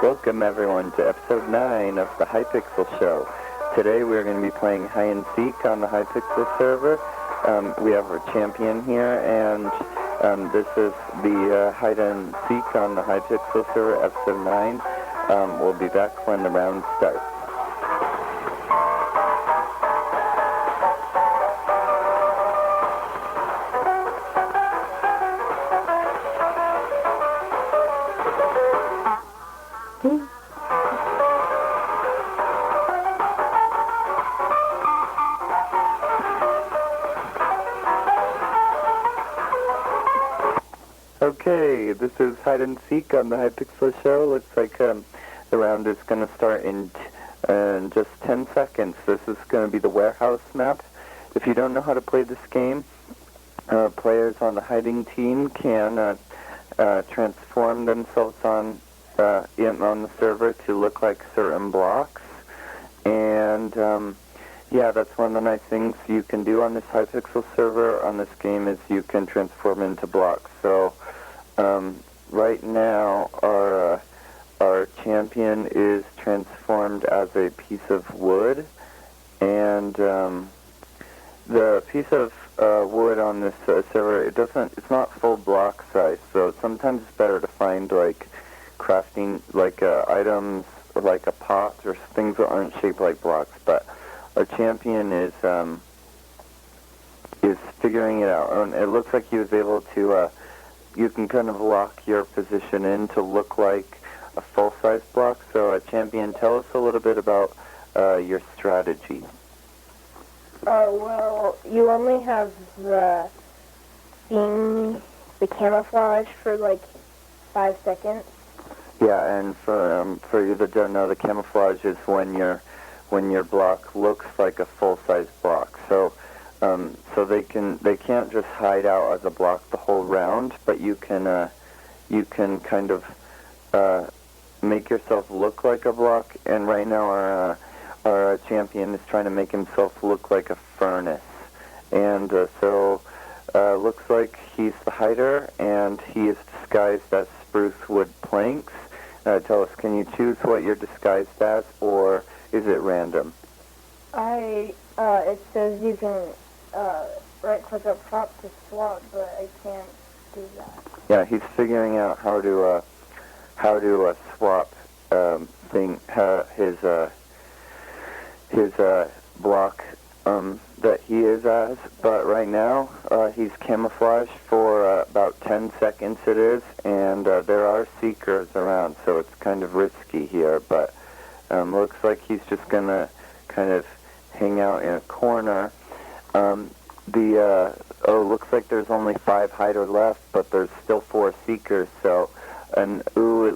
Welcome everyone to episode 9 of the Hypixel Show. Today we're going to be playing hide and seek on the Hypixel server. We have our champion here, and this is the hide and seek on the Hypixel server, episode 9. We'll be back when the round starts. Okay, this is hide and seek on the Hypixel Show. Looks like the round is going to start in just 10 seconds. This is going to be the warehouse map. If you don't know how to play this game, players on the hiding team can transform themselves on the server to look like certain blocks. And yeah, that's one of the nice things you can do on this Hypixel server on this game is you can transform into blocks. So right now our champion is transformed as a piece of wood, and the piece of wood on this server, it's not full block size, so sometimes it's better to find like crafting items or like a pot or things that aren't shaped like blocks. But our champion is figuring it out, and it looks like he was able to you can kind of lock your position in to look like a full-size block. So, champion, tell us a little bit about your strategy. Well, you only have the camouflage for like 5 seconds. Yeah, and for you that don't know, the camouflage is when your block looks like a full-size block. So they can't just hide out as a block the whole round, but you can kind of make yourself look like a block. And right now our champion is trying to make himself look like a furnace. And so looks like he's the hider, and he is disguised as spruce wood planks. Tell us, can you choose what you're disguised as, or is it random? It says you can right-click up top to swap, but I can't do that. Yeah, he's figuring out how to swap his block that he is as. But right now he's camouflaged for about 10 seconds it is, and there are seekers around, so it's kind of risky here. But looks like he's just gonna kind of hang out in a corner. Looks like there's only 5 hider left, but there's still 4 seekers. So, it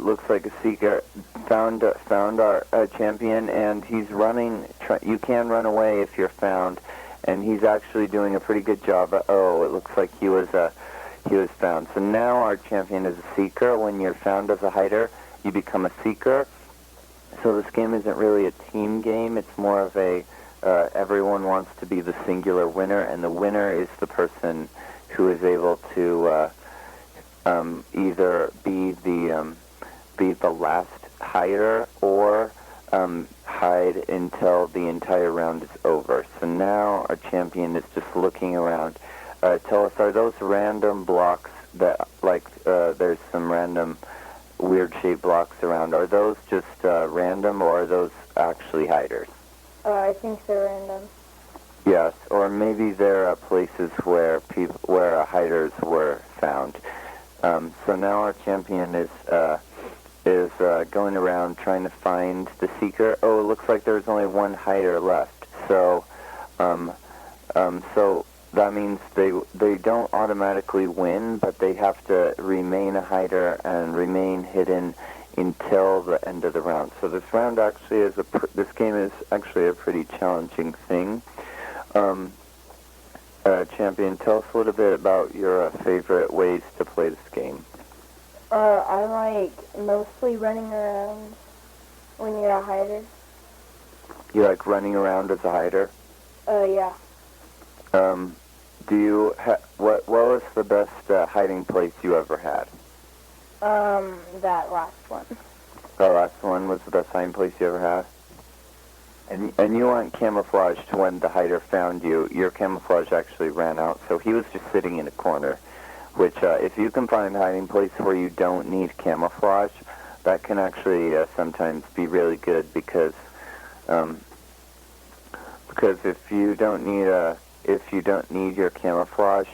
looks like a seeker found our champion, and he's running. You can run away if you're found, and he's actually doing a pretty good job. It looks like he was found. So now our champion is a seeker. When you're found as a hider, you become a seeker. So this game isn't really a team game. It's more of a everyone wants to be the singular winner, and the winner is the person who is able to either be the last hider or hide until the entire round is over. So now our champion is just looking around. Tell us, are those random blocks that, there's some random weird shaped blocks around? Are those just random, or are those actually hiders? I think they're random. Yes, or maybe there are places where hiders were found. So now our champion is going around trying to find the seeker. Oh, it looks like there's only 1 hider left. So so that means they don't automatically win, but they have to remain a hider and remain hidden until the end of the round. So this round actually this game is actually a pretty challenging thing. Champion, tell us a little bit about your favorite ways to play this game. I like mostly running around when you're a hider. You like running around as a hider? Yeah. What was the best hiding place you ever had? That last one. The last one was the best hiding place you ever had? And you weren't camouflaged when the hider found you. Your camouflage actually ran out, so he was just sitting in a corner, which if you can find a hiding place where you don't need camouflage, that can actually sometimes be really good because if you don't need your camouflage,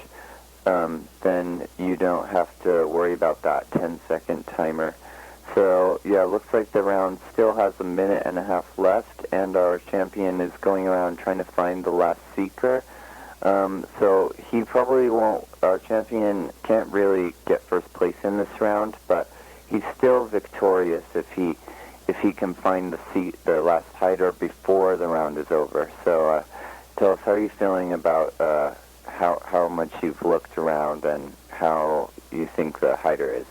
then you don't have to worry about that 10-second timer. So, yeah, it looks like the round still has a minute and a half left, and our champion is going around trying to find the last seeker. So he probably won't, our champion can't really get first place in this round, but he's still victorious if he can find the last hider before the round is over. So, tell us, how are you feeling about how much you've looked around and how you think the hider is?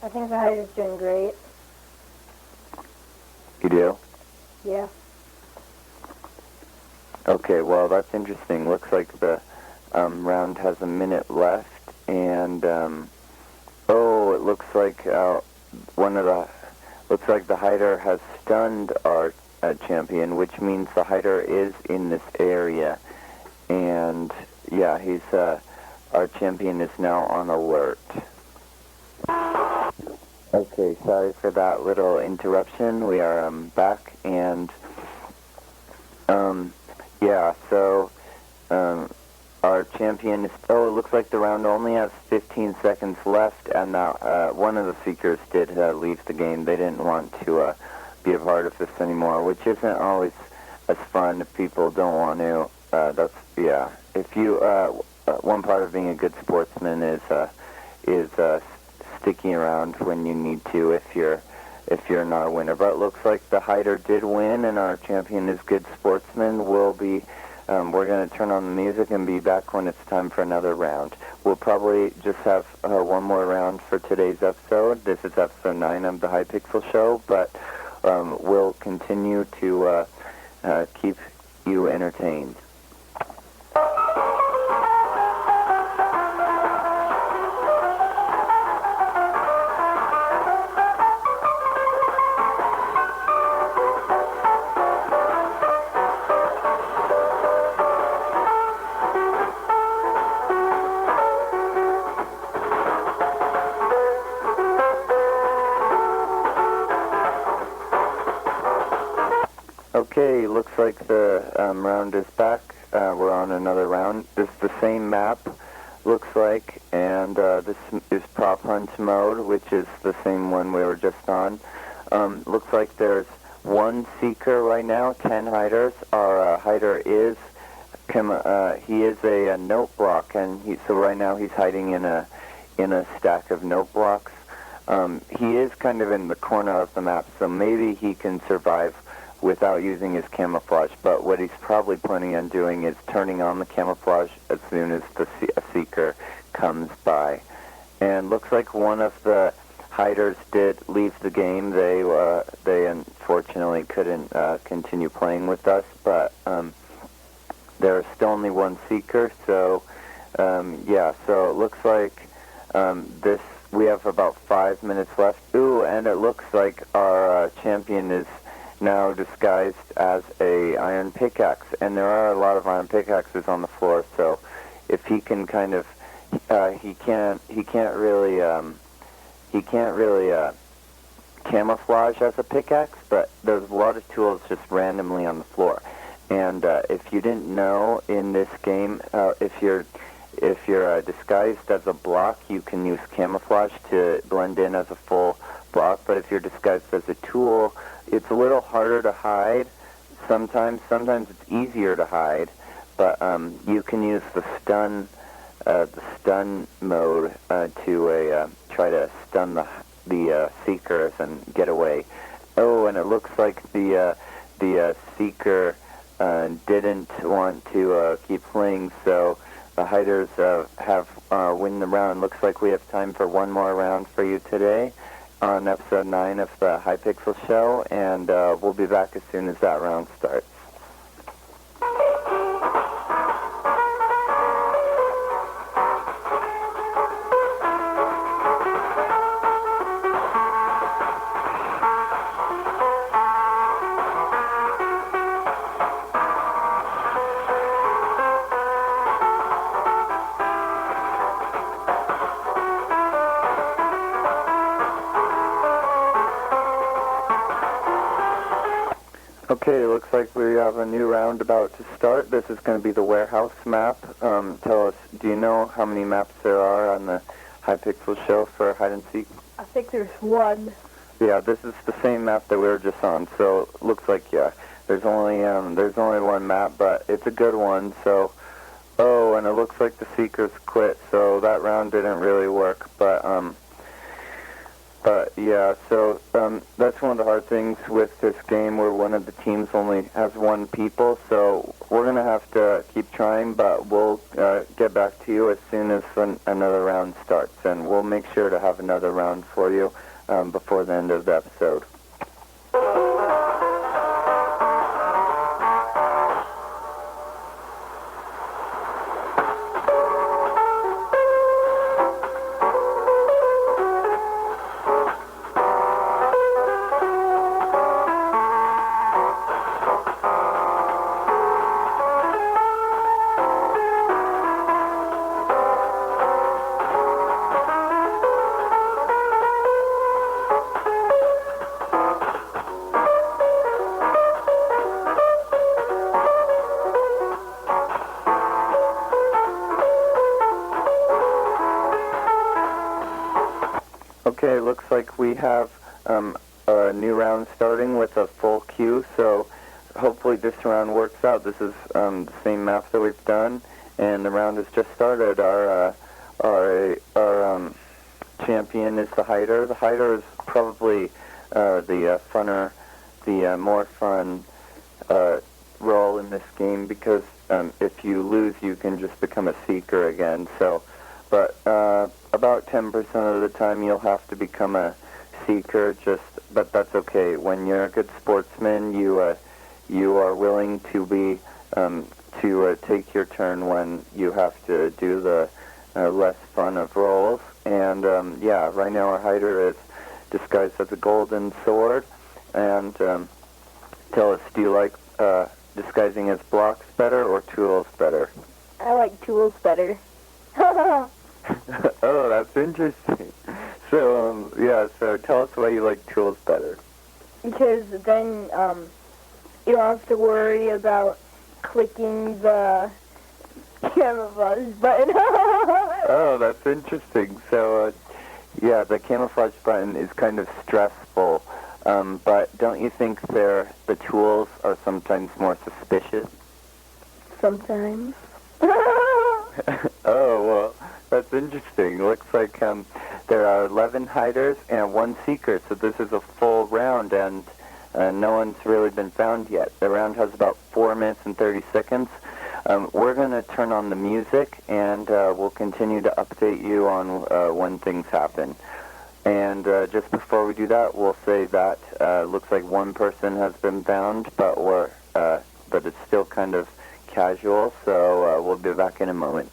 I think the hider's doing great. You do? Yeah. Okay, well, that's interesting. Looks like the round has a minute left, and it looks like looks like the hider has stunned our champion, which means the hider is in this area, and yeah, our champion is now on alert. Okay, sorry for that little interruption. We are back, and yeah, so our champion is, it looks like the round only has 15 seconds left, and now one of the seekers did leave the game. They didn't want to be a part of this anymore, which isn't always as fun if people don't want to. If you, one part of being a good sportsman is sticking around when you need to if you're not a winner. But it looks like the hider did win, and our champion is good sportsman. We're going to turn on the music and be back when it's time for another round. We'll probably just have one more round for today's episode. This is episode 9 of the Hypixel Show, but we'll continue to keep you entertained. Okay, looks like the round is back. We're on another round. This is the same map, looks like, and this is prop hunt mode, which is the same one we were just on. Looks like there's one seeker right now, 10 hiders. Our hider is he is a note block, and so right now he's hiding in a stack of note blocks. He is kind of in the corner of the map, so maybe he can survive without using his camouflage, but what he's probably planning on doing is turning on the camouflage as soon as a seeker comes by. And looks like one of the hiders did leave the game. They unfortunately couldn't continue playing with us, but there's still only one seeker, so yeah, so it looks like we have about 5 minutes left. Ooh, and it looks like our champion is now disguised as a iron pickaxe, and there are a lot of iron pickaxes on the floor, so if he can kind of he can't really camouflage as a pickaxe, but there's a lot of tools just randomly on the floor. And if you didn't know, in this game, if you're disguised as a block, you can use camouflage to blend in as a full block, but if you're disguised as a tool, it's a little harder to hide. Sometimes it's easier to hide, but you can use the stun mode to try to stun the seekers and get away. Oh, and it looks like the seeker didn't want to keep playing, so the hiders have win the round. Looks like we have time for one more round for you today on episode 9 of the Hypixel Show, and we'll be back as soon as that round starts. Okay, looks like we have a new round about to start. This is going to be the warehouse map. Tell us, do you know how many maps there are on the Hypixel Show for hide and seek? I think there's one. Yeah, this is the same map that we were just on. So looks like there's only one map, but it's a good one. So and it looks like the seekers quit. So that round didn't really work, but yeah, so that's one of the hard things with this game where one of the teams only has one people, so we're going to have to keep trying, but we'll get back to you as soon as another round starts, and we'll make sure to have another round for you before the end of the episode. Okay, looks like we have a new round starting with a full queue, so hopefully this round works out. This is the same map that we've done, and the round has just started. Our champion is the hider. The hider is probably the more fun role in this game because if you lose, you can just become a seeker again. So, but about 10% of the time you'll have to become a seeker. But that's okay. When you're a good sportsman, you are willing to be to take your turn when you have to do the less fun of roles. And yeah, right now our hider is disguised as a golden sword. And tell us, do you like disguising as blocks better or tools better? I like tools better. Oh, that's interesting. So, yeah, so tell us why you like tools better. Because then you don't have to worry about clicking the camouflage button. Oh, that's interesting. So, yeah, the camouflage button is kind of stressful. But don't you think the tools are sometimes more suspicious? Sometimes. Oh, well, that's interesting. Looks like there are 11 hiders and 1 seeker, so this is a full round, and no one's really been found yet. The round has about 4 minutes and 30 seconds. We're going to turn on the music, and we'll continue to update you on when things happen. And just before we do that, we'll say that looks like 1 person has been found, but it's still kind of casual, so we'll be back in a moment.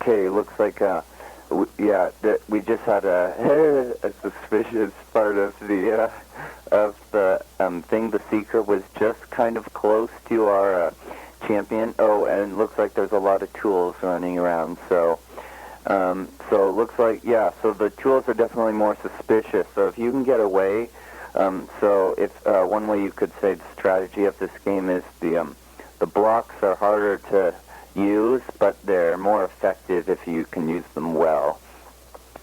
Okay, looks like we just had a suspicious part of the thing. The seeker was just kind of close to our champion. Oh, and it looks like there's a lot of tools running around. So it looks like so the tools are definitely more suspicious. So if you can get away, so if one way you could say the strategy of this game is the blocks are harder to use, but they're more effective if you can use them well.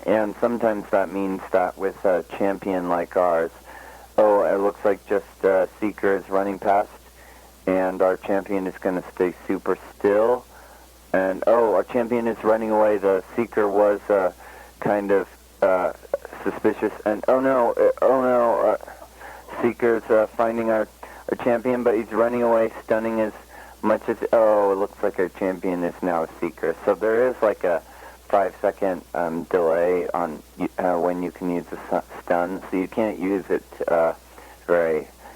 And sometimes that means that with a champion like ours, it looks like just Seeker is running past, and our champion is going to stay super still. And our champion is running away. The Seeker was kind of suspicious. And Seeker's finding our champion, but he's running away, stunning as much as, it looks like our champion is now a Seeker. So there is like a 5-second delay on when you can use the stun, so you can't use it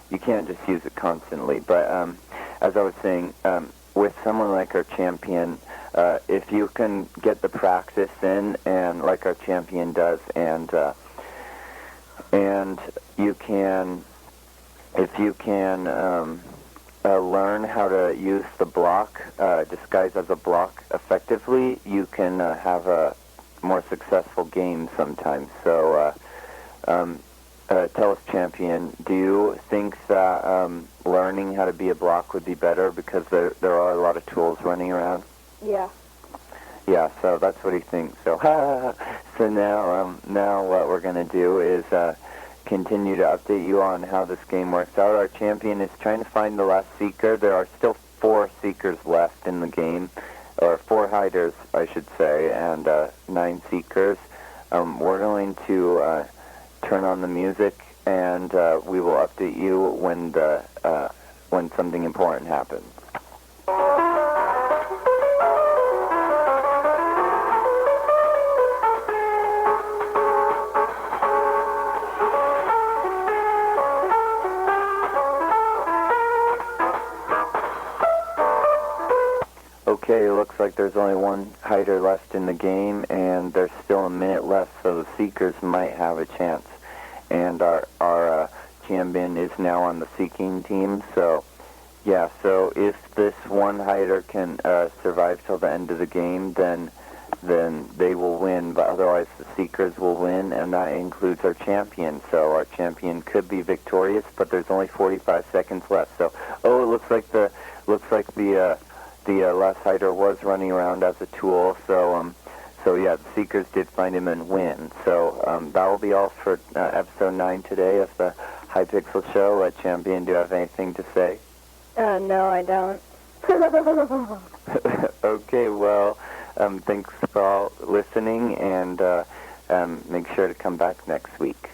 you can't just use it constantly. But as I was saying, with someone like our champion, if you can get the practice in, and like our champion does, and you can, if you can learn how to use the block, disguise as a block effectively, you can have a more successful game sometimes. So tell us, champion, do you think that learning how to be a block would be better, because there are a lot of tools running around? Yeah. Yeah, so that's what he thinks. So so now what we're going to do is continue to update you on how this game works out. Our champion is trying to find the last seeker. There are still 4 seekers left in the game, or 4 hiders, I should say, and 9 seekers. We're going to turn on the music, and we will update you when something important happens. Okay, it looks like there's only 1 hider left in the game, and there's still a minute left, so the seekers might have a chance. And our champion is now on the seeking team, so yeah, so if this 1 hider can survive till the end of the game, then they will win, but otherwise the seekers will win, and that includes our champion. So our champion could be victorious, but there's only 45 seconds left. So, it looks like the last hider was running around as a tool, so yeah, the seekers did find him and win. So that will be all for episode 9 today of the Hypixel Show. Champion, do you have anything to say? No, I don't. Okay, well, thanks for all listening, and make sure to come back next week.